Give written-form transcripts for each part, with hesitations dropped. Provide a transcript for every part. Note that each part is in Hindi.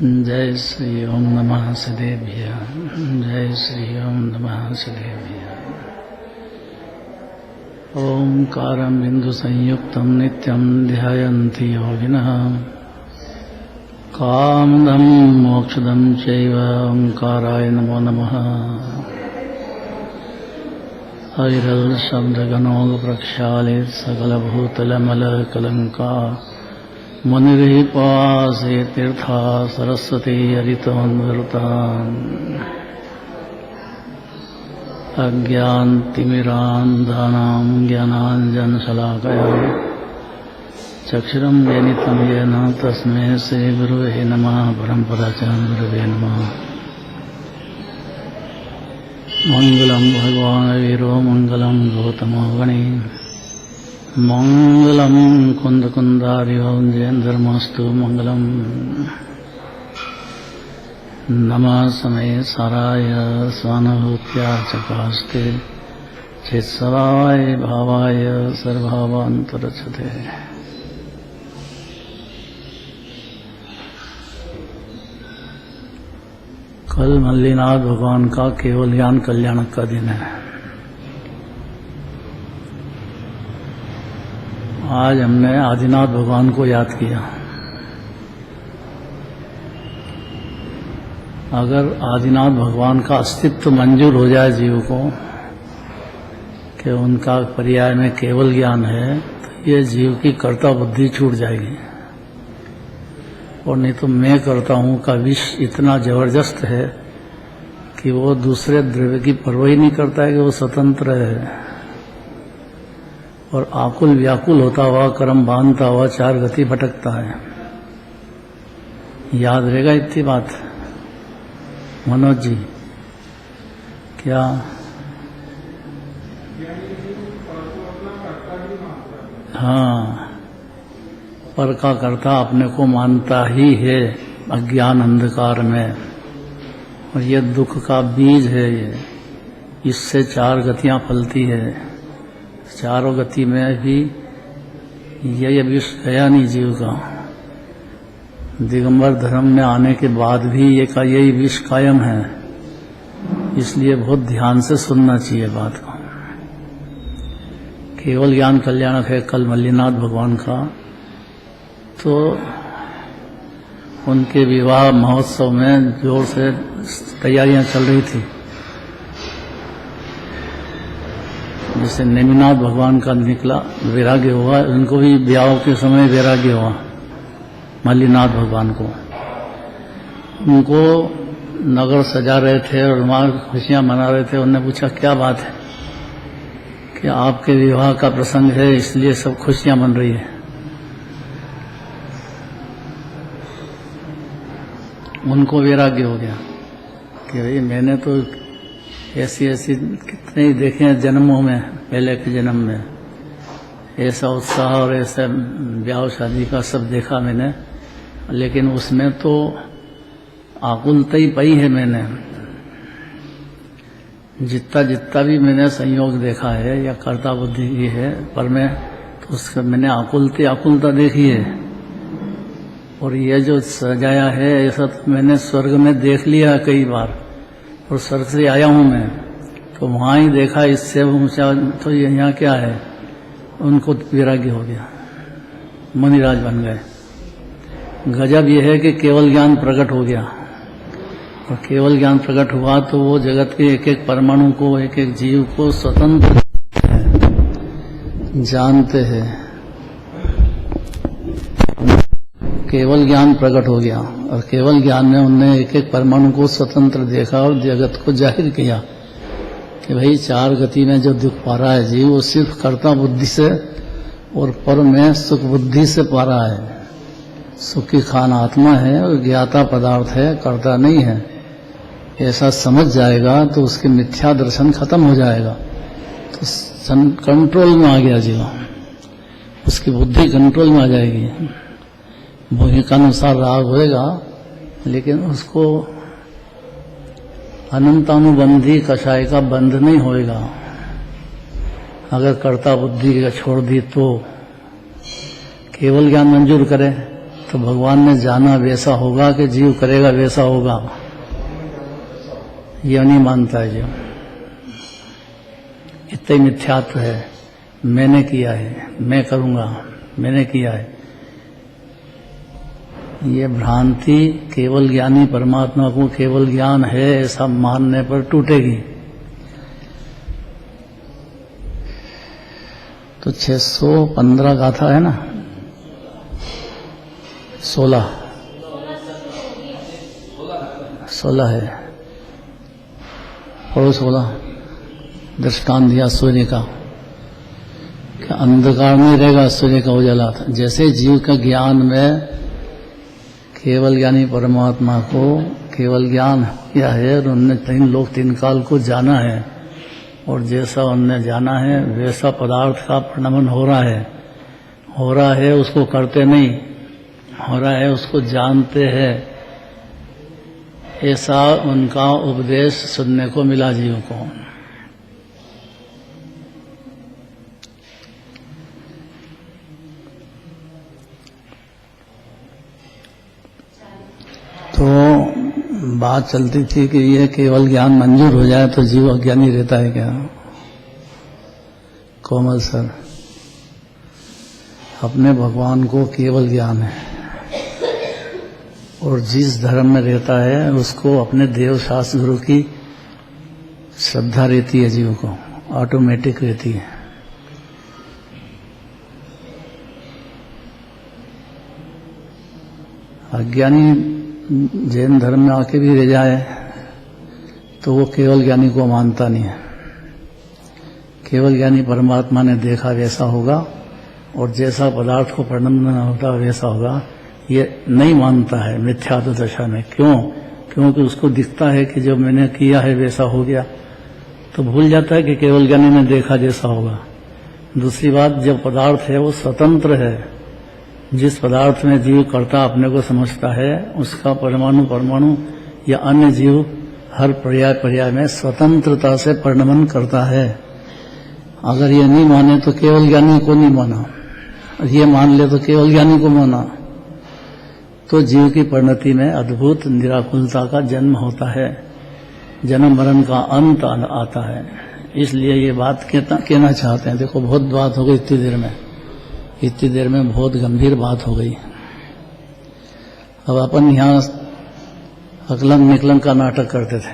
जय श्री ओम नमः सदेभ्यः। जय श्री ओम नमः सदेभ्यः। ओंकारं बिंदु संयुक्तं नित्यं ध्यायन्ति योगिनः। कामदं मोक्षदं चैव ओंकाराय नमो नमः। अविरल शब्दगणो प्रक्षालित सकलभूतलमलकलंका मुनिभिः पासे तीर्था सरस्वती हरितोन्वरुतान् अज्ञानतिमिरान्धानां ज्ञानाञ्जनशलाकया चक्षुरं वेनितं येन तस्मै श्रीगुरुवे नमः। परमपदाचार्य गुरुवे नमः। मंगलं भगवान् वीरो मंगलं गौतमो गणे मंगलम कुंदकुंदार्यो जयेन्द्रमस्तु मंगलम। नमः समय साराय स्वानुभूत्या चकास्ते चित्सवाय भावाय सर्वभावान्तरचते। कल मल्लीनाथ भगवान का केवल ज्ञान कल्याणक का दिन है। आज हमने आदिनाथ भगवान को याद किया। अगर आदिनाथ भगवान का अस्तित्व मंजूर हो जाए जीव को कि उनका पर्याय में केवल ज्ञान है, तो ये जीव की कर्ता बुद्धि छूट जाएगी। और नहीं तो मैं करता हूँ का विष इतना जबरदस्त है कि वो दूसरे द्रव्य की परवाह ही नहीं करता है कि वो स्वतंत्र है। और आकुल व्याकुल होता हुआ कर्म बांधता हुआ चार गति भटकता है। याद रहेगा इतनी बात मनोज जी? क्या हाँ, पर का कर्ता अपने को मानता ही है अज्ञान अंधकार में। और ये दुख का बीज है। ये इससे चार गतियां फलती है। चारों गति में भी ये विष गया नहीं जीव का। दिगंबर धर्म में आने के बाद भी ये का यही विष कायम है। इसलिए बहुत ध्यान से सुनना चाहिए बात को। केवल ज्ञान कल्याणक है कल मल्लीनाथ भगवान का। तो उनके विवाह महोत्सव में जोर से तैयारियां चल रही थी। जैसे नेमिनाथ भगवान का निकला वैराग्य हुआ, उनको भी ब्याह के समय वैराग्य हुआ। मल्लीनाथ भगवान को उनको नगर सजा रहे थे और वहाँ खुशियां मना रहे थे। उन्होंने पूछा क्या बात है? कि आपके विवाह का प्रसंग है इसलिए सब खुशियां मन रही है। उनको वैराग्य हो गया कि भाई मैंने तो ऐसी कितने ही देखे हैं जन्मों में, पहले के जन्म में ऐसा उत्साह और ऐसा ब्याह शादी का सब देखा मैंने। लेकिन उसमें तो आकुलता ही पाई है मैंने। जितना भी मैंने संयोग देखा है या कर्ता बुद्धि की है, पर मैं तो उसका मैंने आकुलता देखी है। और ये जो सजाया है ऐसा तो मैंने स्वर्ग में देख लिया कई बार। और स्वर्ग से आया हूं मैं, तो वहां ही देखा। इससे ऊंचा तो यहाँ क्या है? उनको वैराग्य हो गया, मुनिराज बन गए। गजब यह है कि केवल ज्ञान प्रकट हो गया। और केवल ज्ञान प्रकट हुआ तो वो जगत के एक एक परमाणु को, एक एक जीव को स्वतंत्र जानते हैं। केवल ज्ञान प्रकट हो गया और केवल ज्ञान में उनने एक एक परमाणु को स्वतंत्र देखा और जगत को जाहिर किया कि भाई चार गति में जो दुख पा रहा है जीव, वो सिर्फ कर्ता बुद्धि से और पर में सुख बुद्धि से पा रहा है। सुख की खान आत्मा है और ज्ञाता पदार्थ है, कर्ता नहीं है। ऐसा समझ जाएगा तो उसके मिथ्या दर्शन खत्म हो जाएगा। तो कंट्रोल में आ गया जीव, उसकी बुद्धि कंट्रोल में आ जाएगी। भोगी का अनुसार राग होएगा, लेकिन उसको अनंतानुबंधी कषाय का बंध नहीं होएगा। अगर कर्ता बुद्धि का छोड़ दी तो केवल ज्ञान मंजूर करे तो भगवान ने जाना वैसा होगा कि जीव करेगा वैसा होगा, ये नहीं मानता है जीव। इतना ही मिथ्यात्व है, मैंने किया है, मैं करूंगा, मैंने किया है। ये भ्रांति केवल ज्ञानी परमात्मा को केवल ज्ञान है ऐसा मानने पर टूटेगी। तो 615 गाथा है ना, 16 है, और 16 दृष्टांत दिया सूर्य का, कि अंधकार नहीं रहेगा, सूर्य का उजाला था। जैसे जीव का ज्ञान में केवल ज्ञानी परमात्मा को केवल ज्ञान किया है और उनने 3 लोक 3 काल को जाना है, और जैसा उनने जाना है वैसा पदार्थ का प्रणमन हो रहा है, उसको करते नहीं, हो रहा है उसको जानते हैं, ऐसा उनका उपदेश सुनने को मिला जीव को। तो बात चलती थी कि ये केवल ज्ञान मंजूर हो जाए तो जीव अज्ञानी रहता है क्या? कोमल सर, अपने भगवान को केवल ज्ञान है, और जिस धर्म में रहता है उसको अपने देव शास्त्र गुरु की श्रद्धा रहती है, जीव को ऑटोमेटिक रहती है। अज्ञानी जैन धर्म में आके भी रह जाए तो वो केवल ज्ञानी को मानता नहीं है। केवल ज्ञानी परमात्मा ने देखा वैसा होगा, और जैसा पदार्थ को प्रणमन होता वैसा होगा, ये नहीं मानता है मिथ्यात्व दशा में। क्यों? क्योंकि उसको दिखता है कि जो मैंने किया है वैसा हो गया, तो भूल जाता है कि केवल ज्ञानी ने देखा जैसा होगा। दूसरी बात, जब पदार्थ है वो स्वतंत्र है, जिस पदार्थ में जीव कर्ता अपने को समझता है उसका परमाणु या अन्य जीव हर पर्याय में स्वतंत्रता से परिणमन करता है। अगर ये नहीं माने तो केवल ज्ञानी को नहीं माना, ये मान ले तो केवल ज्ञानी को माना, तो जीव की परिणति में अद्भुत निराकुलता का जन्म होता है, जन्म मरण का अंत आता है। इसलिए ये बात कहना चाहते हैं। देखो बहुत बात हो गई इतनी देर में बहुत गंभीर बात हो गई। अब अपन यहाँ अकलंग निकलंग का नाटक करते थे।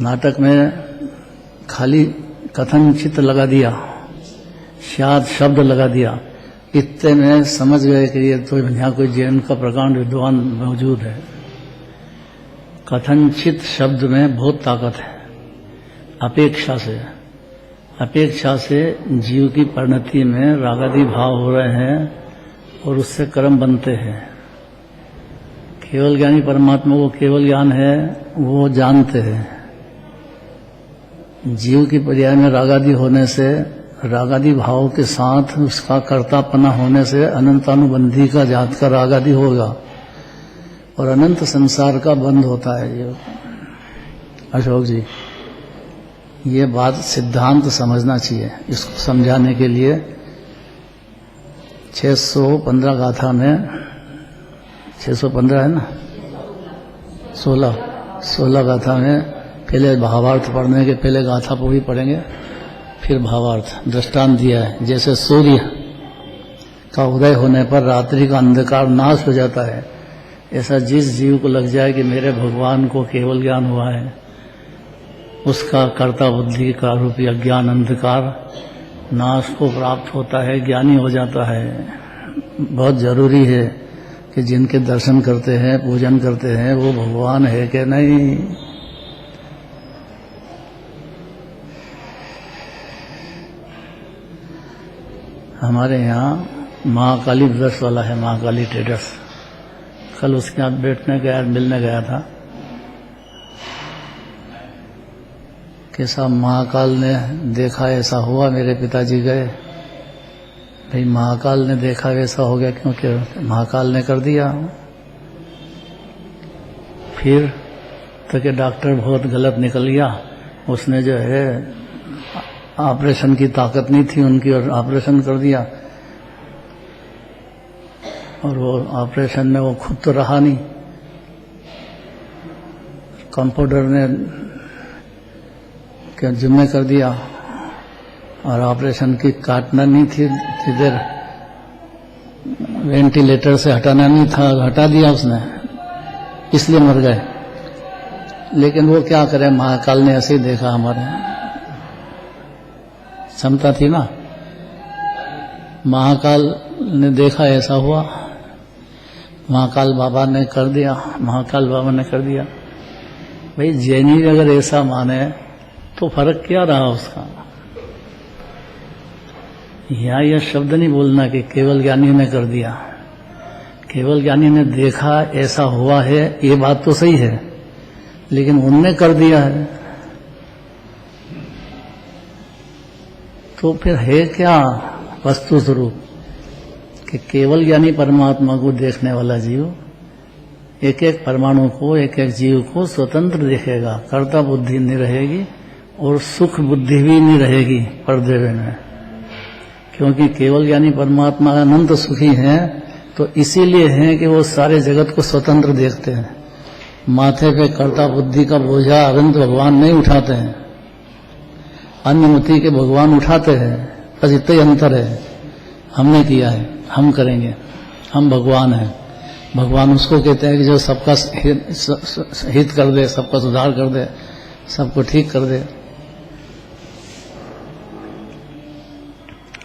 नाटक में खाली कथन चित्र लगा दिया, शायद शब्द लगा दिया, इतने में समझ गए कि ये तो यहाँ कोई जैन का प्रकांड विद्वान मौजूद है। कथनचित शब्द में बहुत ताकत है। अपेक्षा से जीव की परिणति में रागादि भाव हो रहे हैं और उससे कर्म बनते हैं। केवल ज्ञानी परमात्मा को केवल ज्ञान है, वो जानते हैं। जीव की पर्याय में रागादि होने से, रागादि भाव के साथ उसका कर्तापना होने से अनंतानुबंधी का जात का रागादि होगा और अनंत संसार का बंध होता है। ये अशोक जी, ये बात सिद्धांत समझना चाहिए। इसको समझाने के लिए 615 गाथा में 615 है ना, 16 गाथा में पहले भावार्थ पढ़ने के पहले गाथा पूरी पढ़ेंगे, फिर भावार्थ। दृष्टांत दिया है, जैसे सूर्य का उदय होने पर रात्रि का अंधकार नाश हो जाता है, ऐसा जिस जीव को लग जाए कि मेरे भगवान को केवल ज्ञान हुआ है, उसका कर्ता बुद्धि का रूपी अज्ञान अंधकार नाश को प्राप्त होता है, ज्ञानी हो जाता है। बहुत जरूरी है कि जिनके दर्शन करते हैं, पूजन करते हैं, वो भगवान है कि नहीं। हमारे यहाँ महाकाली ब्रदर्स वाला है, महाकाली ट्रेडर्स। कल उसके यहाँ बैठने गया, मिलने गया था कि साहब महाकाल ने देखा ऐसा हुआ, मेरे पिताजी गए। भाई महाकाल ने देखा वैसा हो गया, क्योंकि महाकाल ने कर दिया। फिर तो कि डॉक्टर बहुत गलत निकल गया, उसने जो है ऑपरेशन की ताकत नहीं थी उनकी और ऑपरेशन कर दिया। और वो ऑपरेशन में वो खुद तो रहा नहीं, कंपाउंडर ने क्या जिम्मे कर दिया, और ऑपरेशन की काटना नहीं थी, इधर वेंटिलेटर से हटाना नहीं था, हटा दिया उसने, इसलिए मर गए। लेकिन वो क्या करे, महाकाल ने ऐसे ही देखा, हमारे क्षमता थी ना, महाकाल ने देखा ऐसा हुआ, महाकाल बाबा ने कर दिया, महाकाल बाबा ने कर दिया। भाई जैनी अगर ऐसा माने तो फर्क क्या रहा उसका। यहाँ यह शब्द नहीं बोलना कि केवल ज्ञानी ने कर दिया, केवल ज्ञानी ने देखा ऐसा हुआ है, ये बात तो सही है, लेकिन उनने कर दिया है तो फिर है क्या वस्तु स्वरूप कि केवल ज्ञानी परमात्मा को देखने वाला जीव एक एक परमाणु को, एक एक जीव को स्वतंत्र देखेगा, कर्ता बुद्धि नहीं रहेगी और सुख बुद्धि भी नहीं रहेगी पर्दे में, क्योंकि केवल ज्ञानी परमात्मा अनंत सुखी हैं, तो इसीलिए हैं कि वो सारे जगत को स्वतंत्र देखते हैं। माथे पे कर्ता बुद्धि का बोझा अनंत भगवान नहीं उठाते हैं, अन्यमति के भगवान उठाते हैं, बस इतना ही अंतर है। हमने किया है, हम करेंगे, हम भगवान हैं। भगवान उसको कहते हैं कि जो सबका हित कर दे, सबका सुधार कर दे, सबको ठीक कर दे।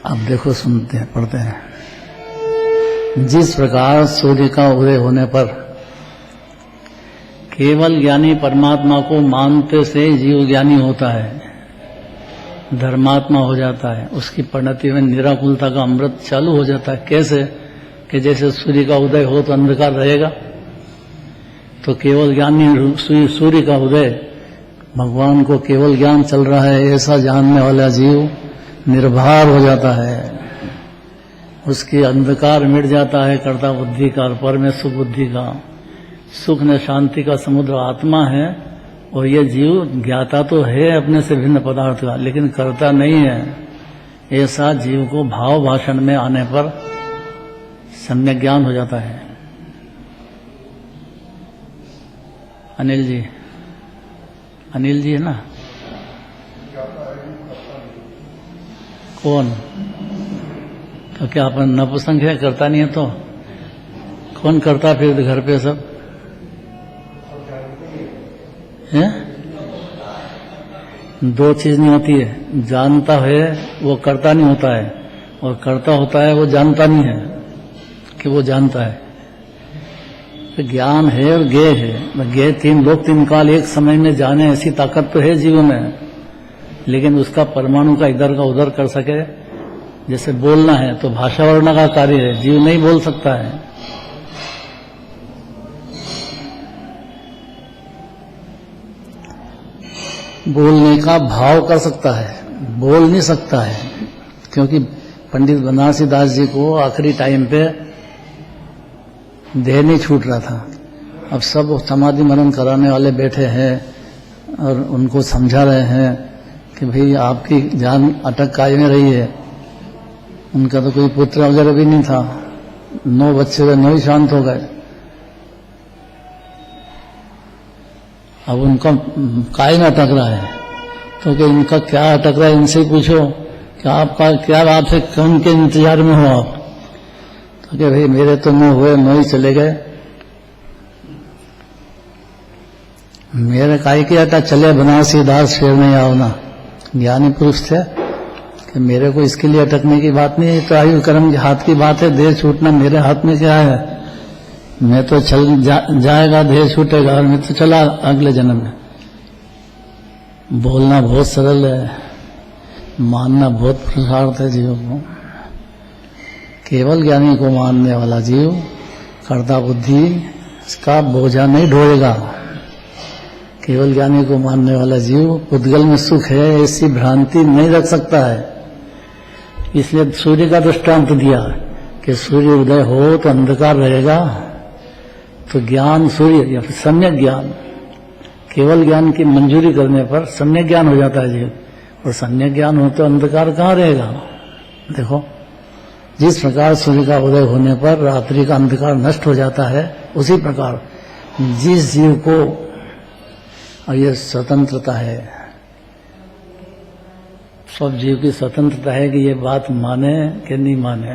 अब देखो, सुनते हैं, पढ़ते हैं। जिस प्रकार सूर्य का उदय होने पर केवल ज्ञानी परमात्मा को मानते से जीव ज्ञानी होता है, धर्मात्मा हो जाता है, उसकी परिणति में निराकुलता का अमृत चालू हो जाता है। कैसे कि जैसे सूर्य का उदय हो तो अंधकार रहेगा, तो केवल ज्ञानी सूर्य का उदय, भगवान को केवल ज्ञान चल रहा है ऐसा जानने वाला जीव निर्भर हो जाता है, उसकी अंधकार मिट जाता है कर्ता बुद्धि का और पर में सुख बुद्धि का। सुख ने शांति का समुद्र आत्मा है, और ये जीव ज्ञाता तो है अपने से भिन्न पदार्थ का, लेकिन करता नहीं है। ऐसा जीव को भाव भाषण में आने पर सम्यक ज्ञान हो जाता है। अनिल जी, अनिल जी है ना, कौन? तो क्या अपन नपुंसक है, करता नहीं है तो कौन करता फिर घर पे सब है? दो चीज नहीं होती है, जानता है वो करता नहीं होता है, और करता होता है वो जानता नहीं है कि वो जानता है। तो ज्ञान है और ज्ञेय है, ज्ञेय तीन लोक तीन काल एक समय में जाने ऐसी ताकत तो है जीव में, लेकिन उसका परमाणु का इधर का उधर कर सके। जैसे बोलना है तो भाषा वर्ण का कार्य है, जीव नहीं बोल सकता है। बोलने का भाव कर सकता है, बोल नहीं सकता है, क्योंकि पंडित बनारसी दास जी को आखिरी टाइम पे देह नहीं छूट रहा था। अब सब समाधि मनन कराने वाले बैठे हैं और उनको समझा रहे हैं कि भाई आपकी जान अटक काय में रही है। उनका तो कोई पुत्र वगैरह भी नहीं था, 9 बच्चे थे, 9 ही शांत हो गए। अब उनका काय में अटक रहा है, तो कि इनका क्या अटक रहा है, इनसे ही पूछो कि आपका क्या बात है, कौन के इंतजार में हो आप? तो कि भाई मेरे तो 9 हुए, 9 ही चले गए। मेरे काय की अटक चले बनारसी दास फिर नहीं आओ ना। ज्ञानी पुरुष थे कि मेरे को इसके लिए अटकने की बात नहीं है, तो आयु कर्म के हाथ की बात है, देह छूटना मेरे हाथ में क्या है। मैं तो चल जाएगा, देह छूटेगा, और मैं तो चला अगले जन्म में। बोलना बहुत सरल है, मानना बहुत पुरुषार्थ है जीव को। केवल ज्ञानी को मानने वाला जीव कर्ता बुद्धि इसका बोझा नहीं ढोएगा। केवल ज्ञानी को मानने वाला जीव उद्गल में सुख है ऐसी भ्रांति नहीं रख सकता है। इसलिए सूर्य का दृष्टांत दिया कि सूर्य उदय हो तो अंधकार रहेगा, तो ज्ञान सूर्य या फिर सम्यक ज्ञान, केवल ज्ञान की मंजूरी करने पर सम्यक ज्ञान हो जाता है जीव, और सम्यक ज्ञान हो तो अंधकार कहाँ रहेगा। देखो जिस प्रकार सूर्य का उदय होने पर रात्रि का अंधकार नष्ट हो जाता है, उसी प्रकार जिस जीव को, और ये स्वतंत्रता है, सब जीव की स्वतंत्रता है कि ये बात माने कि नहीं माने,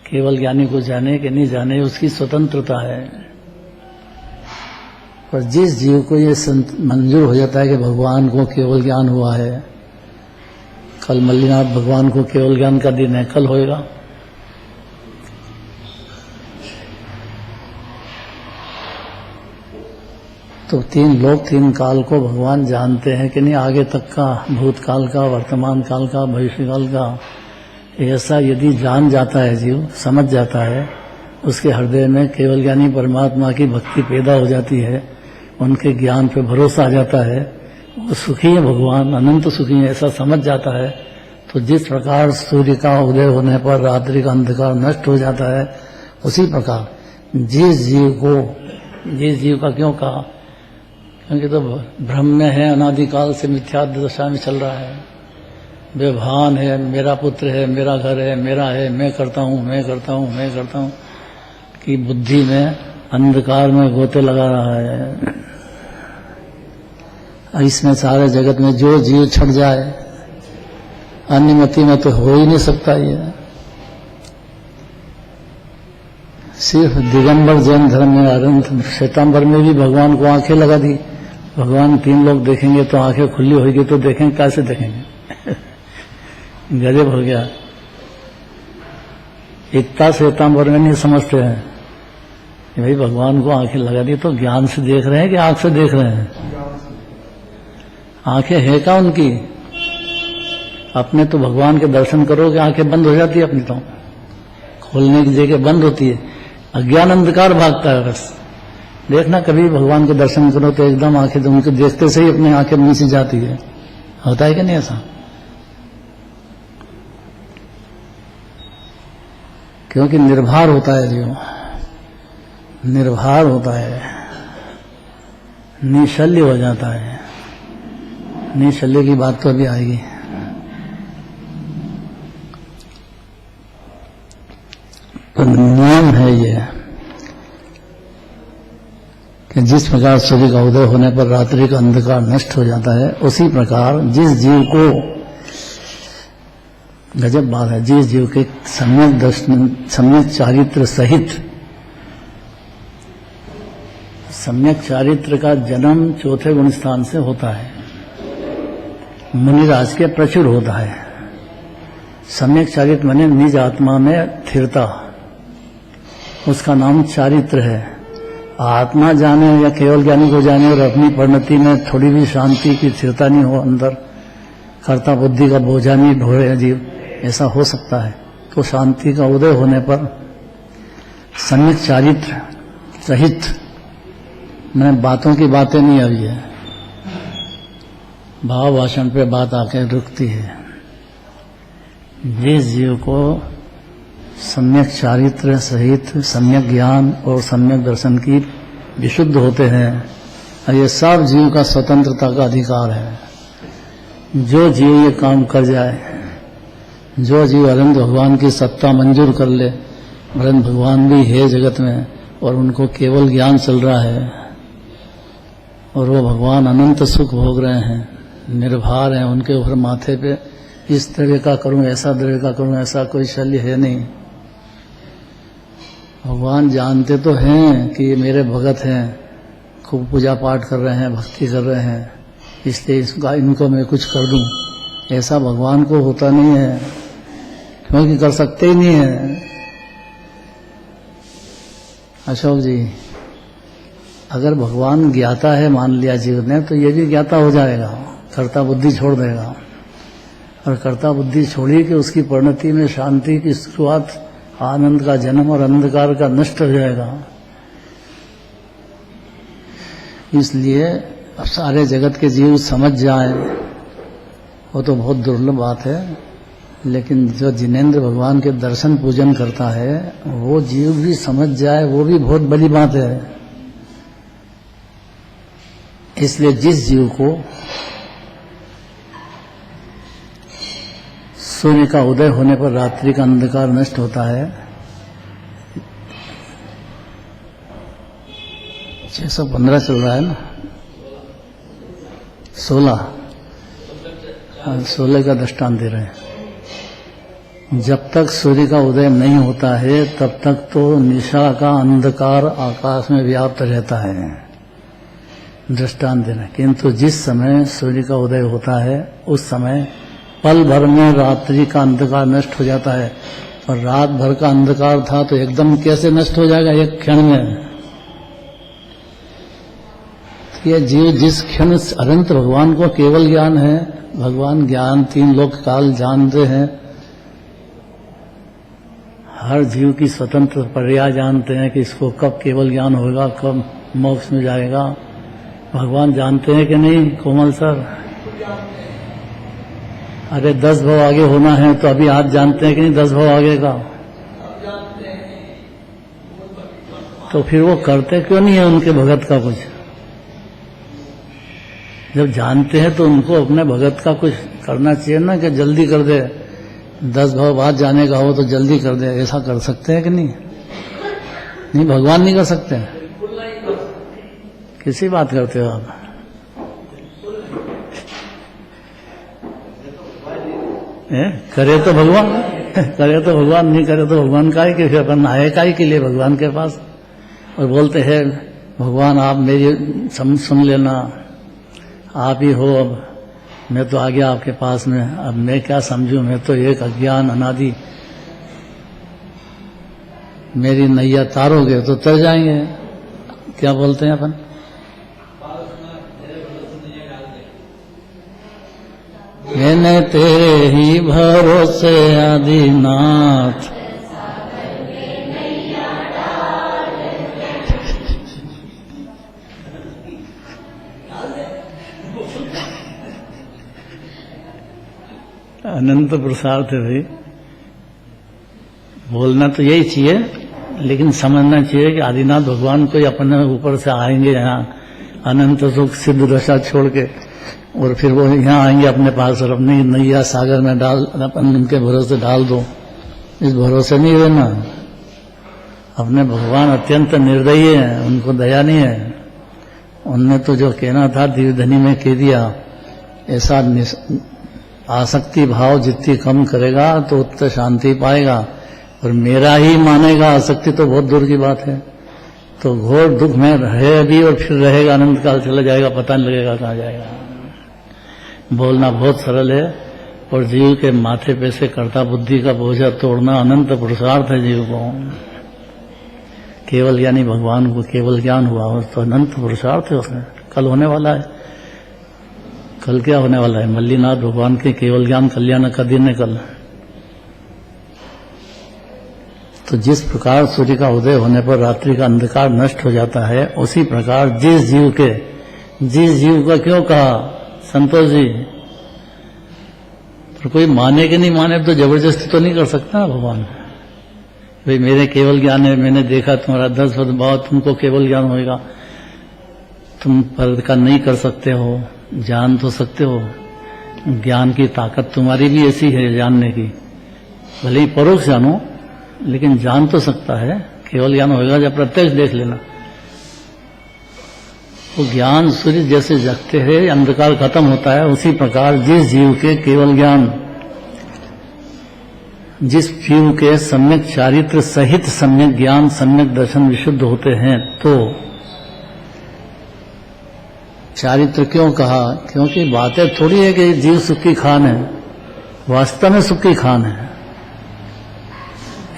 केवल ज्ञानी को जाने कि नहीं जाने, उसकी स्वतंत्रता है। पर जिस जीव को ये मंजूर हो जाता है कि भगवान को केवल ज्ञान हुआ है, कल मल्लीनाथ भगवान को केवल ज्ञान का दिन है, कल होएगा, तो 3 लोक 3 काल को भगवान जानते हैं कि नहीं, आगे तक का, भूतकाल का, वर्तमान काल का, भविष्यकाल का। ऐसा यदि जान जाता है जीव, समझ जाता है, उसके हृदय में केवल ज्ञानी परमात्मा की भक्ति पैदा हो जाती है, उनके ज्ञान पे भरोसा आ जाता है, वो सुखी है, भगवान अनंत सुखी है, ऐसा समझ जाता है। तो जिस प्रकार सूर्य का उदय होने पर रात्रि का अंधकार नष्ट हो जाता है, उसी प्रकार जिस जीव का क्यों कहा, क्योंकि तो भ्रम में है, अनादिकाल से मिथ्या दशा में चल रहा है, व्यवहान है, मेरा पुत्र है, मेरा घर है, मेरा है, मैं करता हूँ, मैं करता हूँ, मैं करता हूँ, कि बुद्धि में अंधकार में गोते लगा रहा है। इसमें सारे जगत में जो जीव छट जाए, अन्य मति में तो हो ही नहीं सकता। ये सिर्फ दिगंबर जैन धर्म में, अरंत श्वेतांबर में भी भगवान को आंखें लगा दी। भगवान 3 लोग देखेंगे तो आंखें खुली होगी, तो देखेंगे, कैसे देखेंगे? गजब हो गया। इतना श्वेतांबर में नहीं समझते हैं कि भाई भगवान को आंखें लगा दी, तो ज्ञान से देख रहे हैं कि आंख से देख रहे हैं? आंखें है क्या उनकी? अपने तो भगवान के दर्शन करोगे आंखें बंद हो जाती है, अपनी तो खोलने की जगह बंद होती है, अज्ञान अंधकार भागता है। बस देखना, कभी भगवान के दर्शन करो तो एकदम आंखें, तो उनको देखते से ही अपनी आंखें नीचे जाती है। होता है कि नहीं ऐसा? क्योंकि निर्भर होता है जीव, निर्भर होता है, निशल्य हो जाता है। निशल्य की बात तो अभी आएगी। तो नियम है ये कि जिस प्रकार सूर्य का उदय होने पर रात्रि का अंधकार नष्ट हो जाता है, उसी प्रकार जिस जीव को, गजब बात है, जिस जीव के सम्यक दर्शन, सम्यक चारित्र सहित, सम्यक चारित्र का जन्म 4थे गुण स्थान से होता है, मुनिराज के प्रचुर होता है। सम्यक चारित्र माने निज आत्मा में स्थिरता, उसका नाम चारित्र है। आत्मा जाने या केवल ज्ञानी को जाने और अपनी परिणति में थोड़ी भी शांति की स्थिरता नहीं हो, अंदर कर्ता बुद्धि का बोझा नहीं ढोए जीव, ऐसा हो सकता है। तो शांति का उदय होने पर सम्यक चारित्र सहित, मैंने बातों की बातें नहीं आई है, भाव भाषण पे बात आके रुकती है। जिस जीव को सम्यक चारित्र सहित सम्यक ज्ञान और सम्यक दर्शन की विशुद्ध होते हैं, और ये सब जीव का स्वतंत्रता का अधिकार है। जो जीव ये काम कर जाए, जो जीव अनंत भगवान की सत्ता मंजूर कर ले, अनंत भगवान भी है जगत में और उनको केवल ज्ञान चल रहा है, और वो भगवान अनंत सुख भोग रहे हैं, निर्भर हैं, उनके ऊपर माथे पे इस तरह का करूं, ऐसा तरह का करूं, ऐसा कोई शल्य है नहीं। भगवान जानते तो हैं कि ये मेरे भगत हैं, खूब पूजा पाठ कर रहे हैं, भक्ति कर रहे हैं, इसलिए इनको मैं कुछ कर दूं, ऐसा भगवान को होता नहीं है, क्योंकि कर सकते ही नहीं है। अशोक जी, अगर भगवान ज्ञाता है मान लिया जीव ने, तो ये भी ज्ञाता हो जाएगा, कर्ता बुद्धि छोड़ देगा, और कर्ता बुद्धि छोड़ी कि उसकी परिणति में शांति की शुरुआत, आनंद का जन्म और अंधकार का नष्ट हो जाएगा। इसलिए अब सारे जगत के जीव समझ जाएं, वो तो बहुत दुर्लभ बात है, लेकिन जो जिनेंद्र भगवान के दर्शन पूजन करता है, वो जीव भी समझ जाए, वो भी बहुत बड़ी बात है। इसलिए जिस जीव को सूर्य का उदय होने पर रात्रि का अंधकार नष्ट होता है। 615 चल रहा है ना, 16 का दृष्टांत दे रहे हैं। जब तक सूर्य का उदय नहीं होता है तब तक तो निशा का अंधकार आकाश में व्याप्त रहता है, दृष्टांत देना। किंतु जिस समय सूर्य का उदय होता है उस समय पल भर में रात्रि का अंधकार नष्ट हो जाता है। और रात भर का अंधकार था तो एकदम कैसे नष्ट हो जाएगा, एक क्षण में। ये जीव जिस क्षण अनंत भगवान को केवल ज्ञान है, भगवान ज्ञान 3 लोक काल जानते हैं, हर जीव की स्वतंत्र पर्याय जानते हैं कि इसको कब केवल ज्ञान होगा, कब मोक्ष में जाएगा। भगवान जानते हैं कि नहीं कोमल सर? अरे 10 भाव आगे होना है तो अभी आज जानते हैं कि नहीं 10 भाव आगे का? तो फिर वो करते क्यों नहीं है उनके भगत का कुछ? जब जानते हैं तो उनको अपने भगत का कुछ करना चाहिए ना, कि जल्दी कर दे, 10 भाव बाद जाने का हो तो जल्दी कर दे। ऐसा कर सकते हैं कि नहीं? नहीं, भगवान नहीं कर सकते। किसी बात करते हो आप? करे तो भगवान, करे तो भगवान, नहीं करे तो भगवान का ही, कि फिर अपन आए का ही के लिए भगवान के पास। और बोलते हैं भगवान आप मेरी सुन लेना, आप ही हो, अब मैं तो आ गया आपके पास में, अब मैं क्या समझूं, मैं तो एक अज्ञान अनादि, मेरी नैया तारोगे तो तर जाएंगे। क्या बोलते हैं अपन? मैंने तेरे ही भरोसे आदिनाथ, अनंत पुरुषार्थ है भाई। बोलना तो यही चाहिए, लेकिन समझना चाहिए कि आदिनाथ भगवान को अपने ऊपर से आएंगे यहाँ अनंत सुख सिद्ध दशा छोड़ के, और फिर वो यहाँ आएंगे अपने पास और अपनी नैया सागर में डाल, अपन उनके भरोसे डाल दो। इस भरोसे नहीं रहना। अपने भगवान अत्यंत निर्दयी है, उनको दया नहीं है। उनने तो जो कहना था दिव्यधनी में कह दिया। ऐसा आसक्ति भाव जितनी कम करेगा तो उतनी शांति पाएगा, और मेरा ही मानेगा आसक्ति तो बहुत दूर की बात है। तो घोर दुख में रहे अभी और फिर रहेगा, अनंत काल चला जाएगा, पता नहीं लगेगा कहाँ जाएगा। बोलना बहुत सरल है, और जीव के माथे पे से कर्ता बुद्धि का बोझा तोड़ना अनंत पुरुषार्थ है जीव को। केवल ज्ञानी भगवान को केवल ज्ञान हुआ हो तो अनंत पुरुषार्थ है उसमें। कल होने वाला है, कल क्या होने वाला है? मल्लीनाथ भगवान के केवल ज्ञान कल्याण का दिन है कल। तो जिस प्रकार सूर्य का उदय होने पर रात्रि का अंधकार नष्ट हो जाता है, उसी प्रकार जिस जीव का क्यों कहा संतोष जी? तो कोई माने कि नहीं माने तो जबरदस्ती तो नहीं कर सकता ना भगवान। भाई मेरे केवल ज्ञान है, मैंने देखा तुम्हारा 10 भाव, तुमको केवल ज्ञान होगा, तुम पर का नहीं कर सकते हो, जान तो सकते हो। ज्ञान की ताकत तुम्हारी भी ऐसी है जानने की, भले ही परोक्ष जानो लेकिन जान तो सकता है। केवल ज्ञान होगा जब प्रत्यक्ष देख लेना। वो ज्ञान सूर्य जैसे जगते हैं, अंधकार खत्म होता है, उसी प्रकार जिस जीव के केवल ज्ञान, जिस जीव के सम्यक चारित्र सहित सम्यक ज्ञान सम्यक दर्शन विशुद्ध होते हैं, तो चारित्र क्यों कहा? क्योंकि बातें थोड़ी है कि जीव सुख की खान है, वास्तव में सुख की खान है।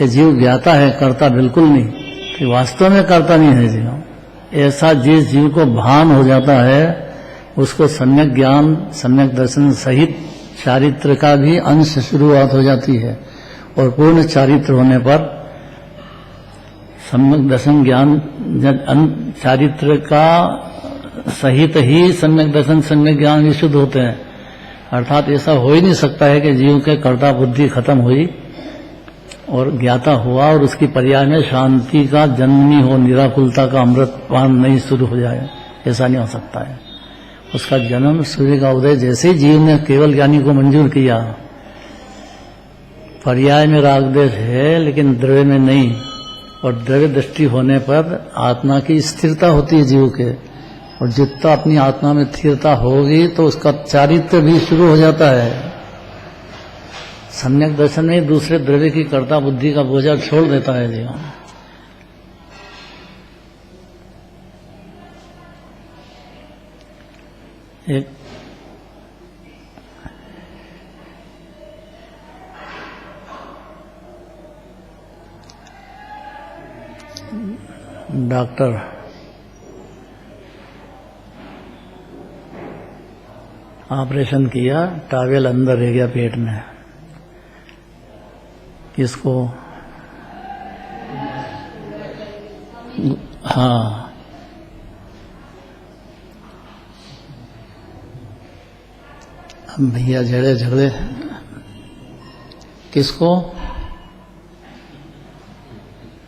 ये जीव ज्ञाता है, करता बिल्कुल नहीं, कि वास्तव में करता नहीं है जीव। ऐसा जिस जीव को भान हो जाता है उसको सम्यक ज्ञान सम्यक दर्शन सहित चारित्र का भी अंश शुरुआत हो जाती है, और पूर्ण चारित्र होने पर सम्यक दर्शन ज्ञान चारित्र का सहित ही सम्यक दर्शन सम्यक ज्ञान भी शुद्ध होते हैं। अर्थात ऐसा हो ही नहीं सकता है कि जीव के कर्ता बुद्धि खत्म हुई और ज्ञाता हुआ और उसकी पर्याय में शांति का जन्म नहीं हो, निराकुलता का अमृत पान नहीं शुरू हो जाए, ऐसा नहीं हो सकता है। उसका जन्म सूर्य का उदय जैसे ही जीव ने केवल ज्ञानी को मंजूर किया, पर्याय में राग देश है लेकिन द्रव्य में नहीं, और द्रव्य दृष्टि होने पर आत्मा की स्थिरता होती है जीव के, और जितना अपनी आत्मा में स्थिरता होगी तो उसका चारित्र भी शुरू हो जाता है। सम्यक दर्शन में दूसरे द्रव्य की कर्ता बुद्धि का बोझा छोड़ देता है जीव। एक डॉक्टर ऑपरेशन किया, टावेल अंदर रह गया पेट में, किसको? हाँ, भैया झगड़े किसको?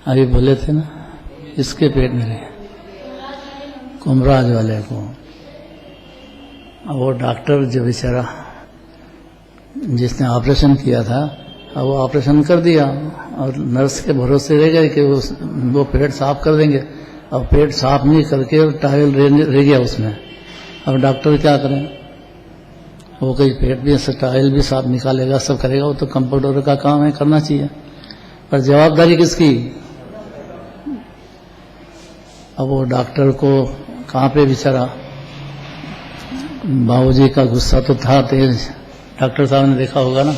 अभी बोले थे ना, इसके पेट में रहे, कुमराज वाले को। अब वो डॉक्टर जो बेचारा जिसने ऑपरेशन किया था, अब वो ऑपरेशन कर दिया और नर्स के भरोसे रह गए कि वो पेट साफ कर देंगे। अब पेट साफ नहीं करके टाइल रह गया उसमें। अब डॉक्टर क्या करें? वो कहीं पेट भी टाइल भी साफ निकालेगा, सब करेगा, वो तो कंपाउंडर का काम है, करना चाहिए, पर जवाबदारी किसकी? अब वो डॉक्टर को कहाँ पे बेचारा, बाबूजी का गुस्सा तो था तेज, डॉक्टर साहब ने देखा होगा ना,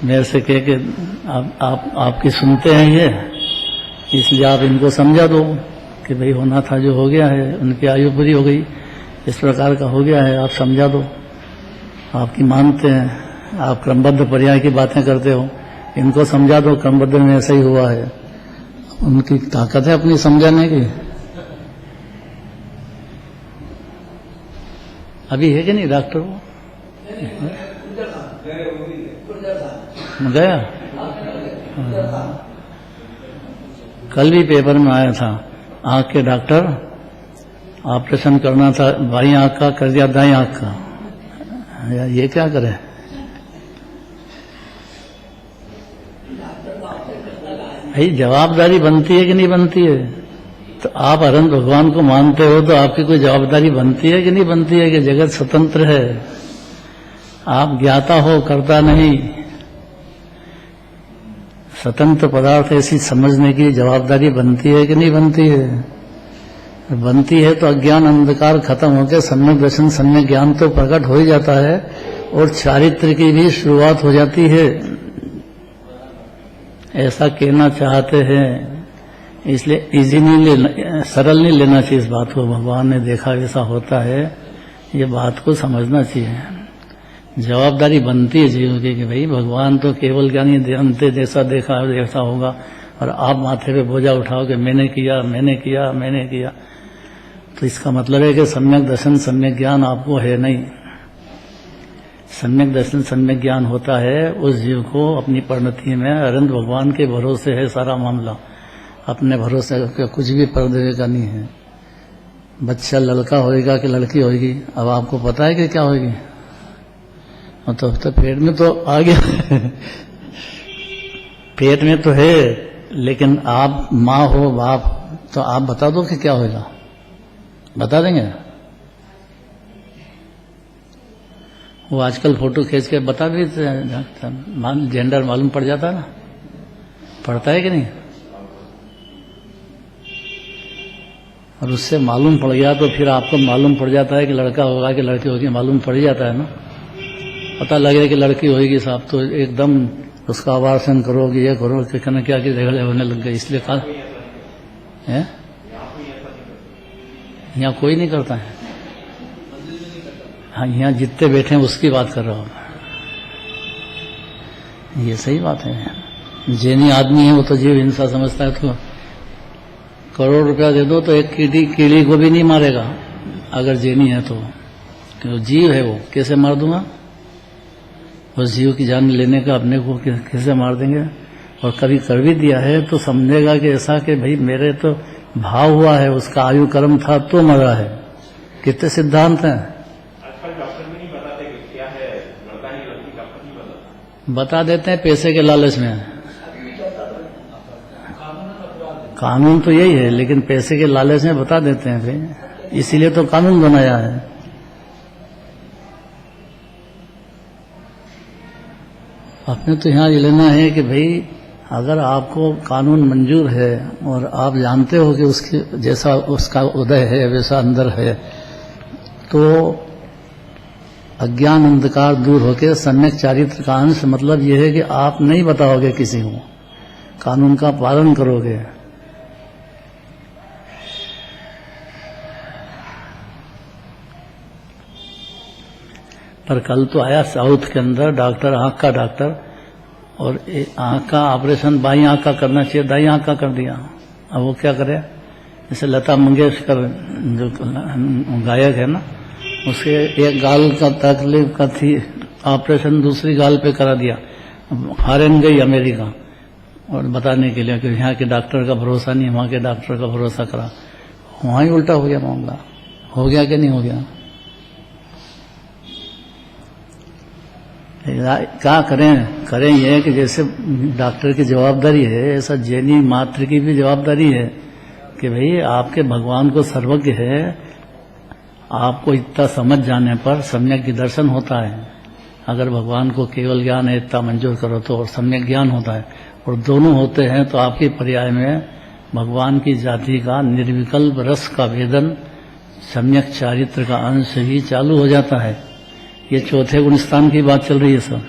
मेरे से कह के आपकी सुनते हैं ये, इसलिए आप इनको समझा दो कि भाई होना था जो हो गया है, उनकी आयु पूरी हो गई, इस प्रकार का हो गया है, आप समझा दो। आपकी मानते हैं, आप क्रमबद्ध पर्याय की बातें करते हो, इनको समझा दो क्रमबद्ध में ऐसा ही हुआ है। उनकी ताकत है अपनी समझाने की। अभी है कि नहीं डॉक्टर? वो गया? कल भी पेपर में आया था, आंख के डॉक्टर ऑपरेशन करना था, बाई आंख का कर दिया दाई आंख का। ये क्या करे? भाई जवाबदारी बनती है कि नहीं बनती है? तो आप अनंत भगवान को मानते हो तो आपकी कोई जवाबदारी बनती है कि नहीं बनती है कि जगत स्वतंत्र है, आप ज्ञाता हो, करता नहीं। स्वतंत्र पदार्थ ऐसी समझने की जवाबदारी बनती है कि नहीं बनती है? बनती है तो अज्ञान अंधकार खत्म होकर सम्यक दर्शन सम्यक ज्ञान तो प्रकट हो ही जाता है, और चारित्र की भी शुरुआत हो जाती है। ऐसा कहना चाहते हैं, इसलिए इजी नहीं लेना, सरल नहीं लेना चाहिए इस बात को। भगवान ने देखा ऐसा होता है, ये बात को समझना चाहिए। जवाबदारी बनती है जीव की कि भाई भगवान तो केवल ज्ञानी जानते, जैसा देखा है वैसा होगा, और आप माथे पे बोझा उठाओ कि मैंने किया मैंने किया मैंने किया, तो इसका मतलब है कि सम्यक दर्शन सम्यक ज्ञान आपको है नहीं। सम्यक दर्शन सम्यक ज्ञान होता है उस जीव को अपनी परिणति में अनंत भगवान के भरोसे है सारा मामला, अपने भरोसे का कुछ भी पर्दे का नहीं है। बच्चा लड़का होएगा कि लड़की होएगी, अब आपको पता है कि क्या होएगी? तो पेट में तो आ गया पेट में तो है, लेकिन आप माँ हो बाप, तो आप बता दो कि क्या होएगा, बता देंगे? वो आजकल फोटो खींच के बता भी जेंडर मालूम पड़ जाता है ना, पड़ता है कि नहीं? और उससे मालूम पड़ गया तो फिर आपको मालूम पड़ जाता है कि लड़का होगा कि लड़की होगी, मालूम पड़ जाता है ना। पता लगे कि लड़की होगी साहब, तो एकदम उसका आवासन करोगे, ये करो कि कहना क्या कि झगड़े होने लग गए। इसलिए कहा है यहाँ कोई नहीं करता है। हाँ, यहाँ जितने बैठे हैं उसकी बात कर रहा हूँ, ये सही बात है। जैनी आदमी है वो तो जीव हिंसा समझता है, तो करोड़ रुपया दे दो तो एक कीड़ी को भी नहीं मारेगा अगर जैनी है तो, क्योंकि जीव है वो, कैसे मार दूंगा? उस जीव की जान लेने का अपने को कैसे मार देंगे? और कभी कर भी दिया है तो समझेगा कि ऐसा कि भाई मेरे तो भाव हुआ है, उसका आयु कर्म था तो मरा है। कितने सिद्धांत हैं। आजकल डॉक्टर भी नहीं बताते कि क्या है, लड़का नहीं लड़की, डॉक्टर नहीं बताता। बता देते हैं पैसे के लालच में। कानून तो यही है, लेकिन पैसे के लालच में बता देते हैं फिर, इसीलिए तो कानून बनाया है। आपने तो यहाँ ये लेना है कि भाई अगर आपको कानून मंजूर है और आप जानते हो कि उसके जैसा उसका उदय है वैसा अंदर है, तो अज्ञान अंधकार दूर होकर सम्यक चारित्र का अंश, मतलब यह है कि आप नहीं बताओगे किसी को, कानून का पालन करोगे। पर कल तो आया साउथ के अंदर डॉक्टर, आंख का डॉक्टर, और आंख का ऑपरेशन बाई आंख का करना चाहिए, दाई आंख का कर दिया। अब वो क्या करे, जैसे लता मंगेशकर जो गायक है ना, उसके एक गाल का तकलीफ का थी, ऑपरेशन दूसरी गाल पे करा दिया, फॉरेन गई अमेरिका और बताने के लिए कि यहाँ के डॉक्टर का भरोसा नहीं, वहाँ के डॉक्टर का भरोसा करा, वहाँ ही उल्टा हो गया मामला। हो गया कि नहीं हो गया? क्या करें ये कि जैसे डॉक्टर की जवाबदारी है, ऐसा जैनी मात्र की भी जवाबदारी है कि भाई आपके भगवान को सर्वज्ञ है, आपको इतना समझ जाने पर सम्यक की दर्शन होता है। अगर भगवान को केवल ज्ञान है इतना मंजूर करो तो सम्यक ज्ञान होता है, और दोनों होते हैं तो आपके पर्याय में भगवान की जाति का निर्विकल्प रस का वेदन, सम्यक चारित्र का अंश ही चालू हो जाता है। ये चौथे गुणस्थान की बात चल रही है सब,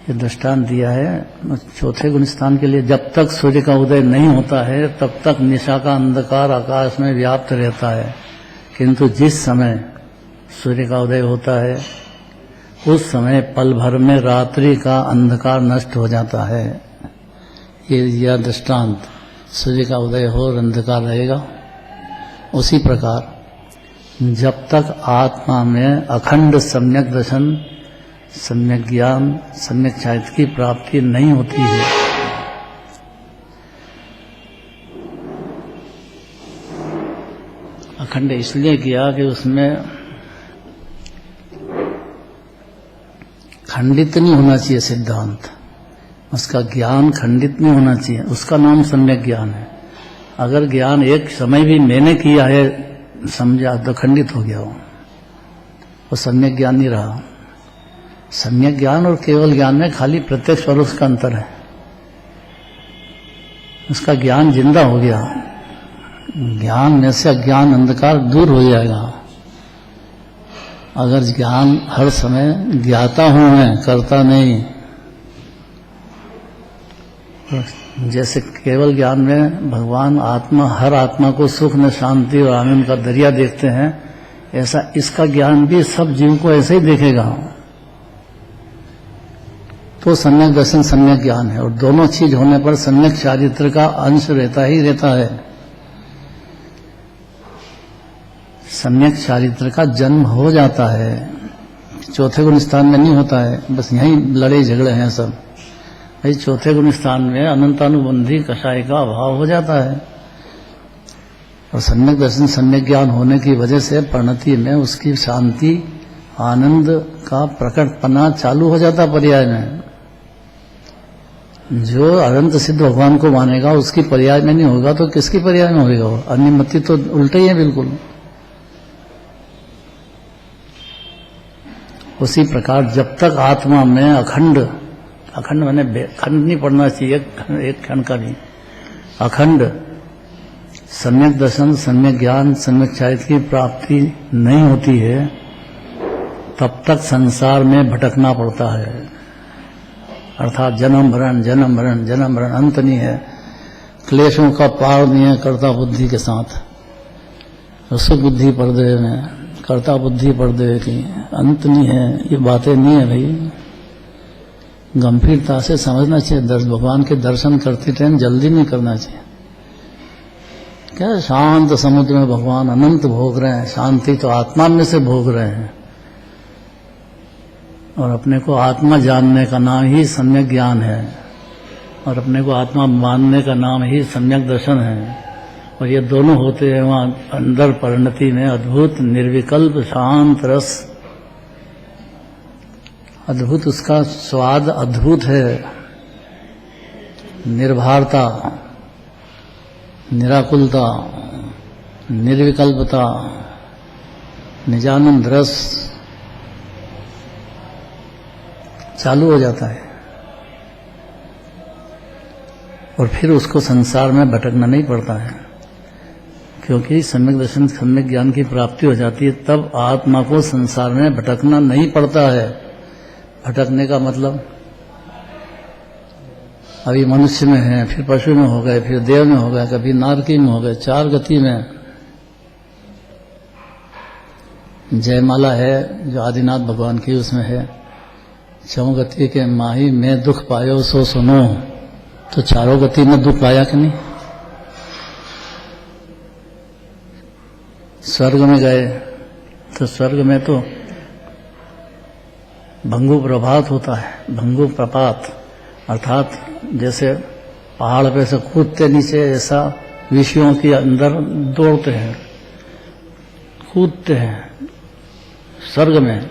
ये दृष्टांत दिया है चौथे गुणस्थान के लिए। जब तक सूर्य का उदय नहीं होता है तब तक निशा का अंधकार आकाश में व्याप्त रहता है, किंतु जिस समय सूर्य का उदय होता है उस समय पल भर में रात्रि का अंधकार नष्ट हो जाता है। ये यह दृष्टांत, सूर्य का उदय हो और अंधकार रहेगा। उसी प्रकार जब तक आत्मा में अखंड सम्यक दर्शन, सम्यक ज्ञान, सम्यक चारित्र की प्राप्ति नहीं होती है, अखंड इसलिए किया कि उसमें खंडित नहीं होना चाहिए सिद्धांत, उसका ज्ञान खंडित नहीं होना चाहिए, उसका नाम सम्यक ज्ञान है। अगर ज्ञान एक समय भी मैंने किया है समझा तो खंडित हो गया वो सम्यक ज्ञान नहीं रहा। सम्यक ज्ञान और केवल ज्ञान में खाली प्रत्यक्ष और उसका अंतर है। उसका ज्ञान जिंदा हो गया, ज्ञान में से अज्ञान अंधकार दूर हो जाएगा। अगर ज्ञान हर समय ज्ञाता हूं मैं, करता नहीं, जैसे केवल ज्ञान में भगवान आत्मा, हर आत्मा को सुख में शांति और आनंद का दरिया देखते हैं, ऐसा इसका ज्ञान भी सब जीव को ऐसे ही देखेगा। तो सम्यक दर्शन सम्यक ज्ञान है, और दोनों चीज होने पर सम्यक चारित्र का अंश रहता ही रहता है। सम्यक चारित्र का जन्म हो जाता है, चौथे गुण स्थान में नहीं होता है। बस यही लड़े झगड़े हैं सब। भाई चौथे गुण स्थान में अनंतानुबंधी कषाय का अभाव हो जाता है, और सम्यक दर्शन सम्यक ज्ञान होने की वजह से परिणति में उसकी शांति आनंद का प्रकटपना चालू हो जाता पर्याय में। जो अनंत सिद्ध भगवान को मानेगा उसकी पर्याय में नहीं होगा तो किसकी पर्याय में होगा? वो अन्यमति तो उल्टे ही है बिल्कुल। उसी प्रकार जब तक आत्मा में अखंड मैंने खंड नहीं पढ़ना चाहिए, एक क्षण का भी, अखंड सम्यक दर्शन सम्यक ज्ञान सम्यक चारित्र की प्राप्ति नहीं होती है, तब तक संसार में भटकना पड़ता है। अर्थात जन्म मरण जन्म मरण जन्म मरण, अंत नहीं है। क्लेशों का पार नहीं है कर्ता बुद्धि के साथ, सुख बुद्धि पर्दे में, कर्ता बुद्धि पर्दे की अंत नहीं है। ये बातें नहीं है भाई, गंभीरता से समझना चाहिए। भगवान के दर्शन करते टाइम जल्दी नहीं करना चाहिए। क्या शांत समुद्र में भगवान अनंत भोग रहे हैं, शांति तो आत्मा में से भोग रहे हैं, और अपने को आत्मा जानने का नाम ही सम्यक ज्ञान है, और अपने को आत्मा मानने का नाम ही सम्यक दर्शन है। और ये दोनों होते हैं वहां अंदर परिणति में अद्भुत निर्विकल्प शांत रस अद्भुत, उसका स्वाद अद्भुत है। निर्भरता, निराकुलता, निर्विकल्पता, निजानंद रस चालू हो जाता है और फिर उसको संसार में भटकना नहीं पड़ता है, क्योंकि सम्यक दर्शन सम्यक ज्ञान की प्राप्ति हो जाती है। तब आत्मा को संसार में भटकना नहीं पड़ता है। भटकने का मतलब अभी मनुष्य में है, फिर पशु में हो गए, फिर देव में हो गए, कभी नारकी में हो गए, 4 गति में। जयमाला है जो आदिनाथ भगवान की, उसमें है 4 गति के माही में दुख पायो सो सुनो। तो 4 गति में दुख पाया कि नहीं? स्वर्ग में गए तो स्वर्ग में तो भंगु प्रभात होता है, भंगु प्रपात, अर्थात जैसे पहाड़ पे से कूदते नीचे, ऐसा विषयों के अंदर दौड़ते हैं, कूदते हैं स्वर्ग में,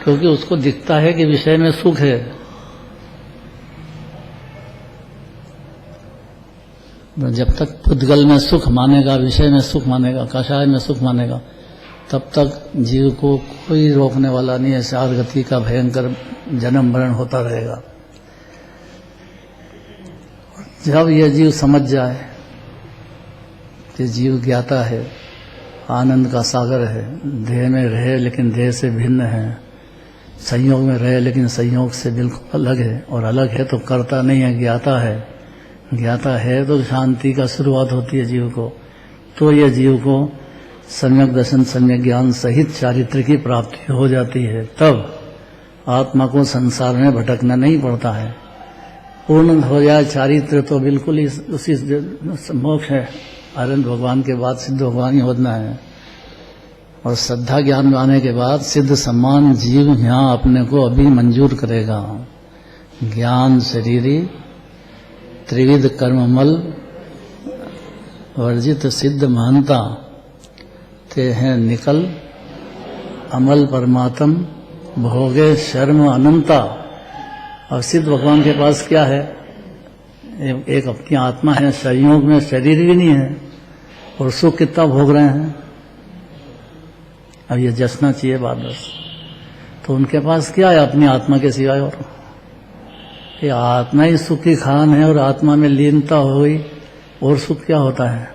क्योंकि उसको दिखता है कि विषय में सुख है। जब तक पुद्गल में सुख मानेगा, विषय में सुख मानेगा, कषाय में सुख मानेगा, तब तक जीव को कोई रोकने वाला नहीं है। 4 गति का भयंकर जन्म मरण होता रहेगा। जब यह जीव समझ जाए कि जीव ज्ञाता है, आनंद का सागर है, देह में रहे लेकिन देह से भिन्न है, संयोग में रहे लेकिन संयोग से बिल्कुल अलग है, और अलग है तो करता नहीं है, ज्ञाता है। ज्ञाता है तो शांति का शुरुआत होती है जीव को। तो यह जीव को सम्यक दर्शन सम्यक ज्ञान सहित चारित्र की प्राप्ति हो जाती है। तब आत्मा को संसार में भटकना नहीं पड़ता है। पूर्ण हो जाए चारित्र तो बिल्कुल ही उसी मोक्ष है। आनंद भगवान के बाद सिद्ध भगवान ही होना है, और श्रद्धा ज्ञान आने के बाद सिद्ध सम्मान जीव यहाँ अपने को अभी मंजूर करेगा। ज्ञान शरीरी त्रिविध कर्ममल वर्जित सिद्ध महंता ते हैं निकल अमल परमात्म भोगे शर्म अनंता। और सिद्ध भगवान के पास क्या है? एक अपनी आत्मा है, संयोग में शरीर भी नहीं है, और सुख कितना भोग रहे हैं। अब ये जसना चाहिए बात बस। तो उनके पास क्या है अपनी आत्मा के सिवाय? और ये आत्मा ही सुख की खान है, और आत्मा में लीनता हो गई, और सुख क्या होता है?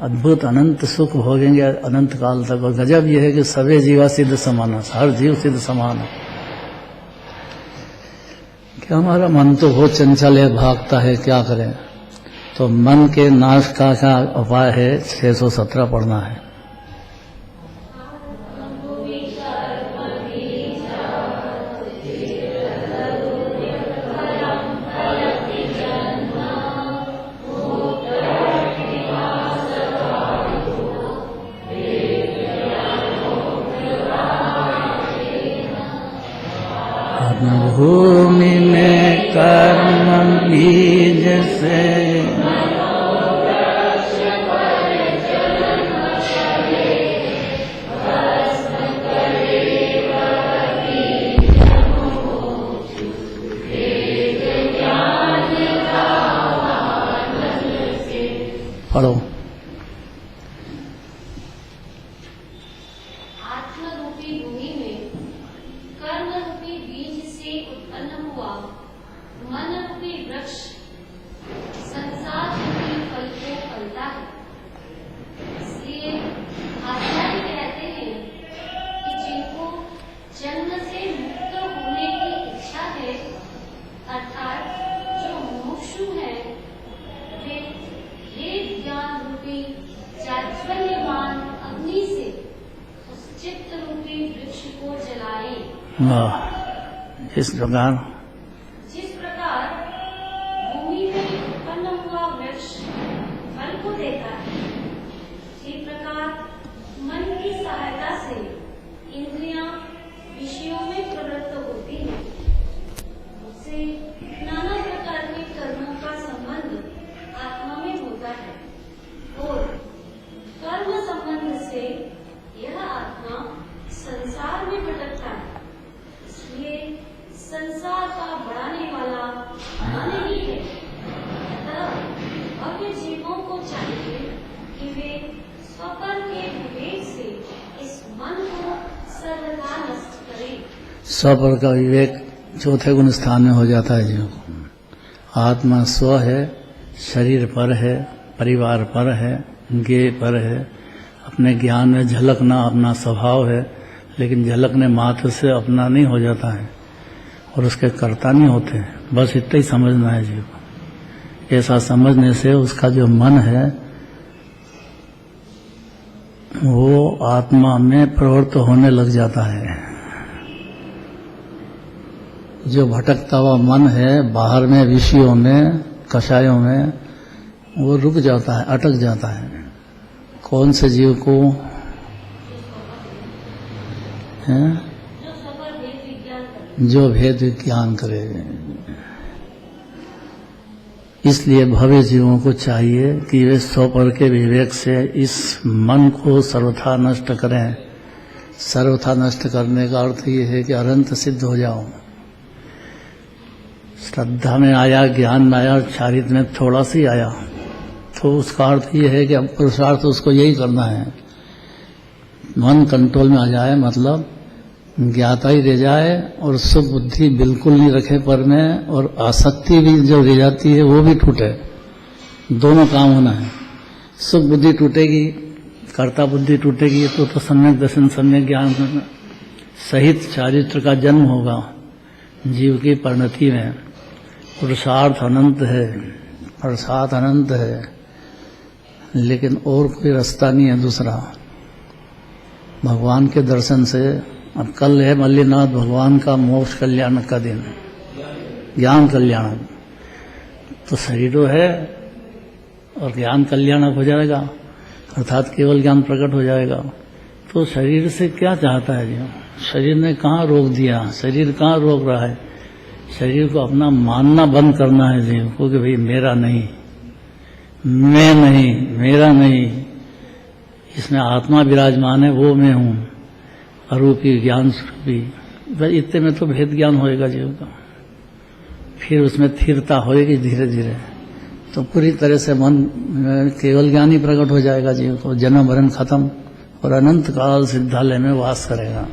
अद्भुत अनंत सुख भोगेंगे अनंत काल तक। और गजब यह है कि सभी जीवा सिद्ध समान है, हर जीव सिद्ध समान है। कि हमारा मन तो बहुत चंचल है, भागता है, क्या करें? तो मन के नाश का क्या उपाय है? 617 पढ़ना है। भूमि में कर्म बीज से पढ़ो। इस प्रकार जिस प्रकार भूमि में उत्पन्न हुआ वृक्ष फल को देता है, इसी प्रकार मन की सहायता से इंद्रियां विषयों में प्रवृत्त होती हैं। उससे नाना प्रकार के कर्मों का संबंध आत्मा में होता है, और कर्म संबंध से यह आत्मा संसार में भटकता है। इसलिए कि वे स्वपर के विवेक से इस मन को सर्वथा नष्ट करें। स्वपर का विवेक चौथे गुण स्थान में हो जाता है जीव को। आत्मा स्व है, शरीर पर है, परिवार पर है, ज्ञेय पर है, अपने ज्ञान में झलकना अपना स्वभाव है, लेकिन झलकने मात्र से अपना नहीं हो जाता है और उसके कर्ता नहीं होते। बस इतना ही समझना है जीव को। ऐसा समझने से उसका जो मन है वो आत्मा में प्रवृत्त होने लग जाता है। जो भटकता हुआ मन है बाहर में, विषयों में, कषायों में, वो रुक जाता है, अटक जाता है। कौन से जीव को है? जो भेद विज्ञान करे। इसलिए भव्य जीवों को चाहिए कि वे स्वपर के विवेक से इस मन को सर्वथा नष्ट करें। सर्वथा नष्ट करने का अर्थ ये है कि अनंत सिद्ध हो जाओ। श्रद्धा में आया, ज्ञान में आया, चारित्र में थोड़ा सी आया, तो उसका अर्थ ये है कि अब पुरुषार्थ उसको यही करना है। मन कंट्रोल में आ जाए, मतलब ज्ञाता ही रह जाए और सुख बुद्धि बिल्कुल नहीं रखे पर में, और आसक्ति भी जो रह जाती है वो भी टूटे। दोनों काम होना है। सुख बुद्धि टूटेगी, कर्ता बुद्धि टूटेगी, तो सम्यक दर्शन, सम्यक ज्ञान सहित चारित्र का जन्म होगा जीव की परिणति में। पुरुषार्थ अनंत है, पुरुषार्थ अनंत है, लेकिन और कोई रास्ता नहीं है दूसरा। भगवान के दर्शन से, अब कल है मल्लीनाथ भगवान का मोक्ष कल्याण का दिन, ज्ञान कल्याण, तो शरीर है और ज्ञान कल्याण हो जाएगा, अर्थात केवल ज्ञान प्रकट हो जाएगा। तो शरीर से क्या चाहता है जी? शरीर ने कहाँ रोक दिया? शरीर कहाँ रोक रहा है? शरीर को अपना मानना बंद करना है जीव को कि भाई मेरा नहीं, मैं नहीं, मेरा नहीं। इसमें आत्मा विराजमान है, वो मैं हूँ, अरूपी ज्ञान स्वरूपी। बस इतने में तो भेद ज्ञान होएगा जीव का। फिर उसमें स्थिरता होएगी धीरे धीरे, तो पूरी तरह से मन केवल ज्ञान ही प्रकट हो जाएगा जीव को। जन्म मरण खत्म और अनंत काल सिद्धालय में वास करेगा।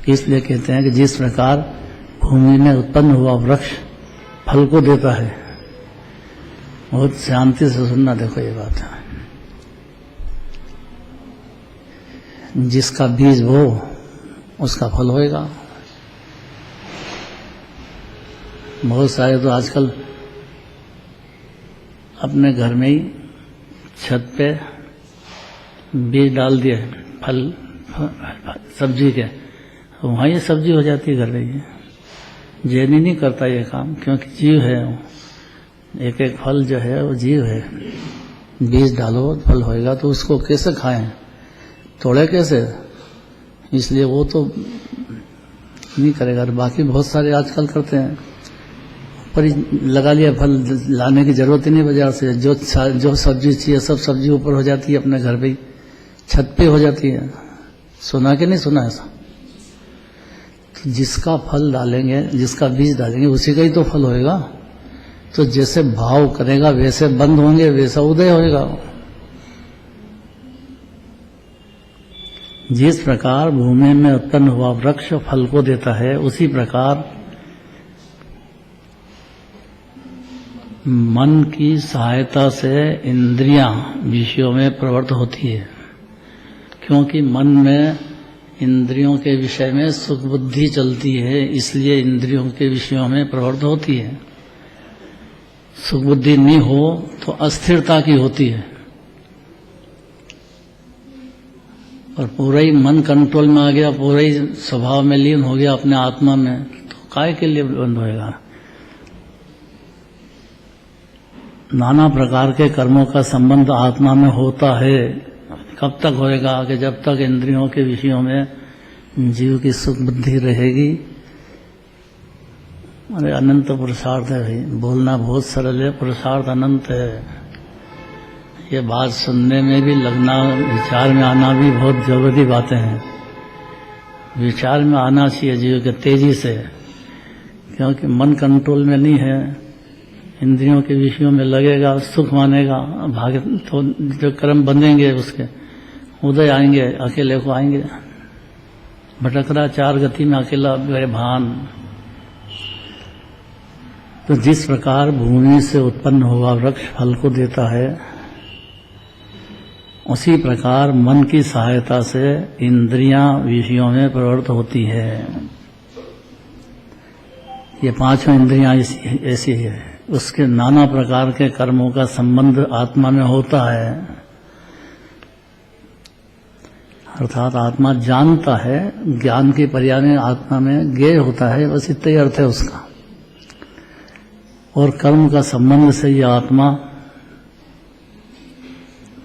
इसलिए कहते हैं कि जिस प्रकार भूमि में उत्पन्न हुआ वृक्ष फल को देता है, बहुत शांति से सुनना, देखो ये बात है, जिसका बीज वो उसका फल होएगा। बहुत सारे तो आजकल अपने घर में ही छत पे बीज डाल दिए फल सब्जी के, वहाँ ये सब्जी हो जाती है घर में। जैनी नहीं करता ये काम, क्योंकि जीव है, एक एक फल जो है वो जीव है। बीज डालो फल होएगा, तो उसको कैसे खाएं, तोड़े कैसे? इसलिए वो तो नहीं करेगा। बाकी बहुत सारे आजकल करते हैं, पर लगा लिया फल, लाने की जरूरत ही नहीं बाजार से। जो सब्जी चाहिए सब सब्जी ऊपर हो जाती है, अपने घर पे छत पे हो जाती है। सुना कि नहीं सुना ऐसा? तो जिसका फल डालेंगे, जिसका बीज डालेंगे, उसी का ही तो फल होएगा। तो जैसे भाव करेगा वैसे बंद होंगे, वैसा उदय होएगा। जिस प्रकार भूमि में उत्पन्न हुआ वृक्ष फल को देता है, उसी प्रकार मन की सहायता से इंद्रियां विषयों में प्रवृत्त होती है। क्योंकि मन में इंद्रियों के विषय में सुख बुद्धि चलती है, इसलिए इंद्रियों के विषयों में प्रवृत्त होती है। सुख बुद्धि नहीं हो तो अस्थिरता की होती है, और पूरा ही मन कंट्रोल में आ गया, पूरा ही स्वभाव में लीन हो गया अपने आत्मा में, तो काय के लिए बंद होएगा? नाना प्रकार के कर्मों का संबंध आत्मा में होता है। कब तक होएगा? कि जब तक इंद्रियों के विषयों में जीव की सुख बुद्धि रहेगी। अरे अनंत पुरुषार्थ है भाई, बोलना बहुत सरल है, पुरुषार्थ अनंत है। ये बात सुनने में भी लगना, विचार में आना भी बहुत जरूरी बातें हैं। विचार में आना चाहिए जीव के तेजी से, क्योंकि मन कंट्रोल में नहीं है। इंद्रियों के विषयों में लगेगा, सुख मानेगा, भाग्य तो जो कर्म बनेंगे उसके उदय आएंगे, अकेले को आएंगे। भटक रहा चार गति में अकेला बेभान। तो जिस प्रकार भूमि से उत्पन्न हुआ वृक्ष फल को देता है, उसी प्रकार मन की सहायता से इंद्रियां विषयों में प्रवृत्त होती है। ये पांचों इंद्रियां ऐसी है। उसके नाना प्रकार के कर्मों का संबंध आत्मा में होता है, अर्थात आत्मा जानता है। ज्ञान के पर्याय में आत्मा में ज्ञेय होता है, बस इतना ही अर्थ है उसका। और कर्म का संबंध से ये आत्मा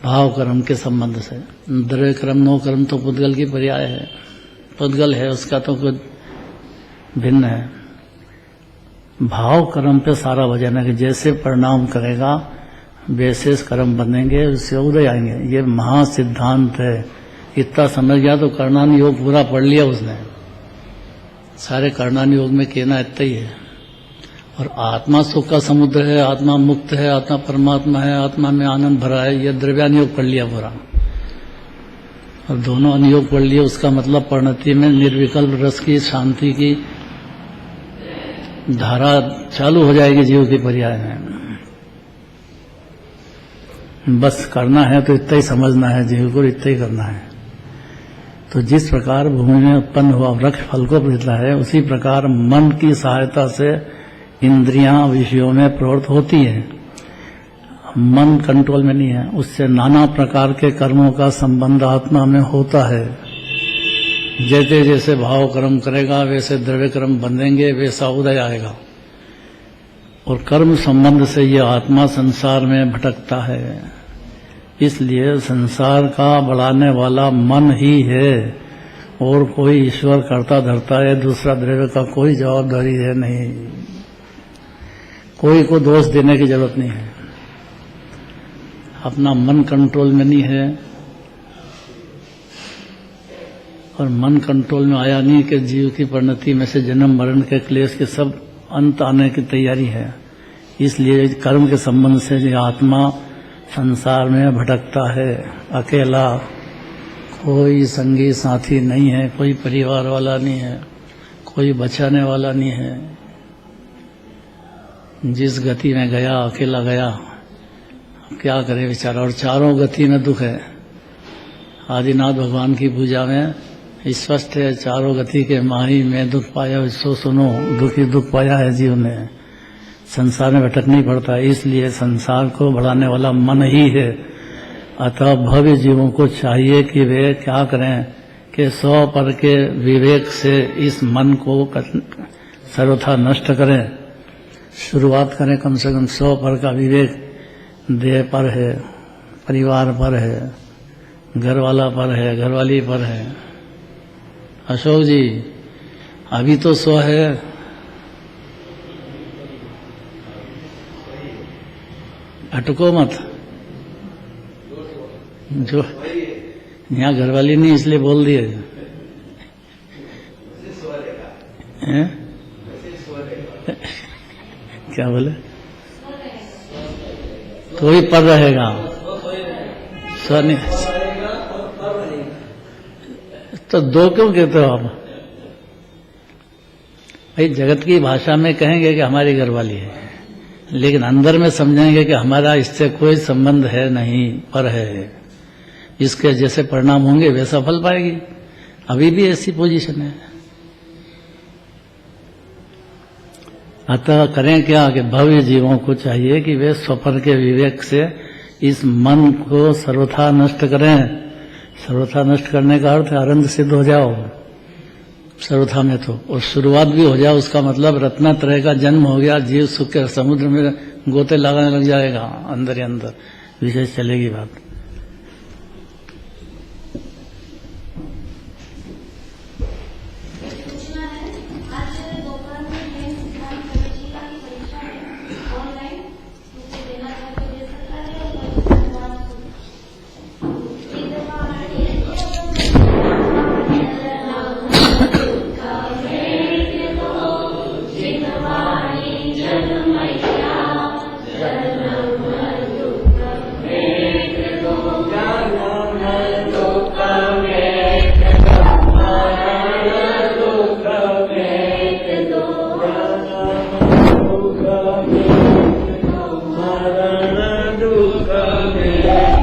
भाव कर्म के संबंध से, द्रव्य कर्म नो कर्म तो पुद्गल की पर्याय है, पुद्गल है उसका तो कुछ भिन्न है। भाव कर्म पे सारा वजन है कि जैसे परिणाम करेगा वैसे कर्म बनेंगे, उससे उदय आएंगे। ये महासिद्धांत है। इतना समझ गया तो कर्णान योग पूरा पढ़ लिया उसने। सारे कर्णान योग में कहना इतना ही है। और आत्मा सुख का समुद्र है, आत्मा मुक्त है, आत्मा परमात्मा है, आत्मा में आनंद भरा है, ये द्रव्यानुयोग पढ़ लिया पूरा। और दोनों अनुयोग पढ़ लिए, उसका मतलब परिणति में निर्विकल्प रस की शांति की धारा चालू हो जाएगी जीव के पर्याय में। बस करना है तो इतना ही समझना है, जीव को इतना ही करना है। तो जिस प्रकार भूमि में उत्पन्न हुआ वृक्ष फल को देता है, उसी प्रकार मन की सहायता से इंद्रियां विषयों में प्रवृत्त होती है। मन कंट्रोल में नहीं है, उससे नाना प्रकार के कर्मों का संबंध आत्मा में होता है। जैसे जैसे भाव कर्म करेगा वैसे द्रव्य कर्म बंधेंगे, वैसा उदय आएगा। और कर्म संबंध से ये आत्मा संसार में भटकता है। इसलिए संसार का बढ़ाने वाला मन ही है, और कोई ईश्वर करता धरता है, दूसरा द्रव्य का कोई जवाबदारी है नहीं। कोई को दोष देने की जरूरत नहीं है। अपना मन कंट्रोल में नहीं है, और मन कंट्रोल में आया नहीं कि जीव की परिणति में से जन्म मरण के क्लेश के सब अंत आने की तैयारी है। इसलिए कर्म के संबंध से ये आत्मा संसार में भटकता है, अकेला, कोई संगी साथी नहीं है, कोई परिवार वाला नहीं है, कोई बचाने वाला नहीं है। जिस गति में गया अकेला गया, क्या करे बेचारा। और चारों गति में दुख है। आदिनाथ भगवान की पूजा में स्पष्ट है, चारों गति के माही में दुख पाया, सो सुनो दुखी दुख पाया है जीव ने। संसार में भटकना ही पड़ता है। इसलिए संसार को बढ़ाने वाला मन ही है। अतः भव्य जीवों को चाहिए कि वे क्या करें कि 100 पर के विवेक से इस मन को सर्वथा नष्ट करें। शुरुआत करें कम से कम 100 पर का विवेक। देह पर है, परिवार पर है, घरवाला पर है, घरवाली पर है। अशोक जी अभी तो 100 है, अटको मत। जो यहाँ घरवाली नहीं इसलिए बोल दिए हैं? क्या बोले? तो ही पर रहेगा, सो नहीं। तो दो क्यों कहते हो आप? भाई जगत की भाषा में कहेंगे कि हमारी घरवाली है, लेकिन अंदर में समझेंगे कि हमारा इससे कोई संबंध है नहीं, पर है। इसके जैसे परिणाम होंगे वैसा फल पाएगी। अभी भी ऐसी पोजीशन है। अतः करें क्या कि भव्य जीवों को चाहिए कि वे स्वपर के विवेक से इस मन को सर्वथा नष्ट करें। सर्वथा नष्ट करने का अर्थ आनंद सिद्ध हो जाओ सर्वथा में तो, और शुरुआत भी हो जाए। उसका मतलब रत्नत्रय का जन्म हो गया। जीव सुख के समुद्र में गोते लगाने लग जाएगा, अंदर ही अंदर विशेष चलेगी बात। दुख में